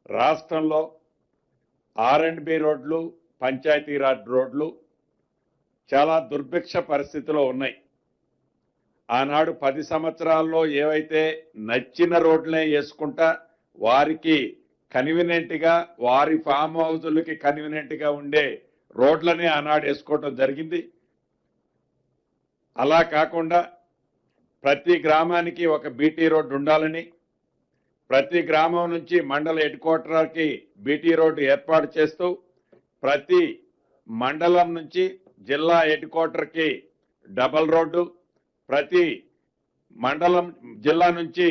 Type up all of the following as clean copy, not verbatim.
రాష్ట్రంలో ఆర్&బి రోడ్లు, పంచాయతీరాజ్ రోడ్లు చాలా దుర్భిక్ష పరిస్థితిలో ఉన్నాయి. ఆనాడు 10 సంవత్సరాల్లో ఏవైతే నచ్చిన రోడ్లనే వేసుకుంటా వారికి కన్వీనియంట్గా వారి ఫామ్ హౌజులకి కన్వీనియంట్గా ఉండే రోడ్లనే ఆనాడు వేసుకోవటం జరిగింది. అలా కాకుండా ప్రతి గ్రామానికి ఒక బీటీ రోడ్డు ఉండాలని, ప్రతి గ్రామం నుంచి మండల హెడ్ క్వార్టర్కి బీటీ రోడ్డు ఏర్పాటు చేస్తూ ప్రతి మండలం నుంచి జిల్లా హెడ్ క్వార్టర్కి డబల్ రోడ్డు, ప్రతి మండలం జిల్లా నుంచి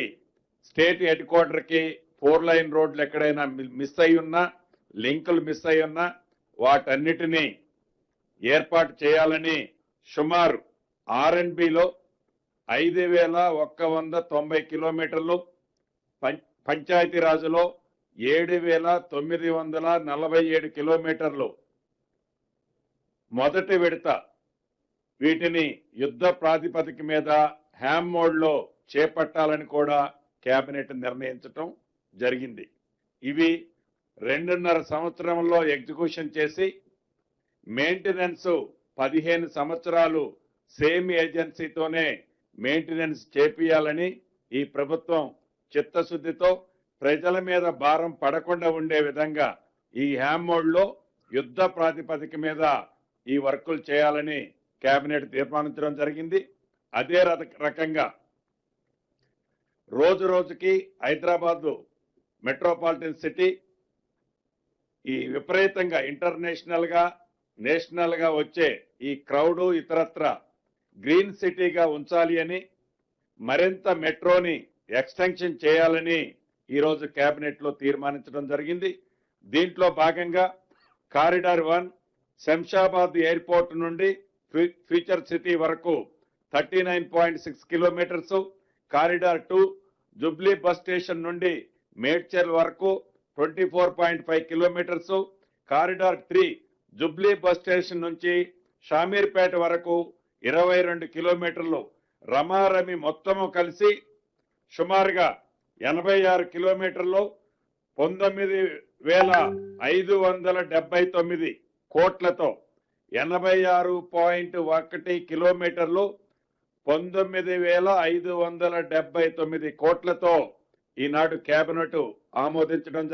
స్టేట్ హెడ్ క్వార్టర్కి 4 లైన్ రోడ్లు ఎక్కడైనా మిస్ అయి ఉన్నా, లింకులు మిస్ అయి ఉన్నా వాటన్నిటినీ ఏర్పాటు చేయాలని సుమారు ఆర్&బిలో 5190 కిలోమీటర్లు, పంచాయతీరాజులో 7947 కిలోమీటర్లు మొదటి విడత వీటిని యుద్ధ ప్రాతిపదిక మీద హ్యామ్ మోడ్లో చేపట్టాలని కూడా కేబినెట్ నిర్ణయించడం జరిగింది. ఇవి 2.5 సంవత్సరంలో ఎగ్జిక్యూషన్ చేసి మెయింటెనెన్స్ 15 సంవత్సరాలు సేమ్ ఏజెన్సీతోనే మెయింటెనెన్స్ చేపియాలని ఈ ప్రభుత్వం చిత్తశుద్ధితో ప్రజల మీద భారం పడకుండా ఉండే విధంగా ఈ హ్యామ్ మోడ్లో యుద్ధ ప్రాతిపదిక మీద ఈ వర్కులు చేయాలని కేబినెట్ తీర్మానించడం జరిగింది. అదే రకంగా రోజు రోజుకి హైదరాబాద్ మెట్రోపాలిటన్ సిటీ ఈ విపరీతంగా ఇంటర్నేషనల్ గా నేషనల్ గా వచ్చే ఈ క్రౌడ్ ఇతరత్ర గ్రీన్ సిటీగా ఉంచాలి అని, మరింత మెట్రోని ఎక్స్టెన్షన్ చేయాలని ఈరోజు కేబినెట్ లో తీర్మానించడం జరిగింది. దీంట్లో భాగంగా కారిడార్ 1 శంషాబాద్ ఎయిర్పోర్ట్ నుండి ఫ్యూచర్ సిటీ వరకు 39.6 kilometres, corridor 2 Jubilee bus station నుండి మేడ్చల్ వరకు 24.5 kilometres, corridor 3 Jubilee bus station నుంచి షామీర్పేట వరకు 22 కిలోమీటర్లు, రమారమి మొత్తము కలిసి సుమారుగా 86 కిలోమీటర్లు 19,579 కోట్లతో 86.1 కిలోమీటర్లు 19,579 కోట్లతో ఈనాడు కేబినెట్ ఆమోదించడం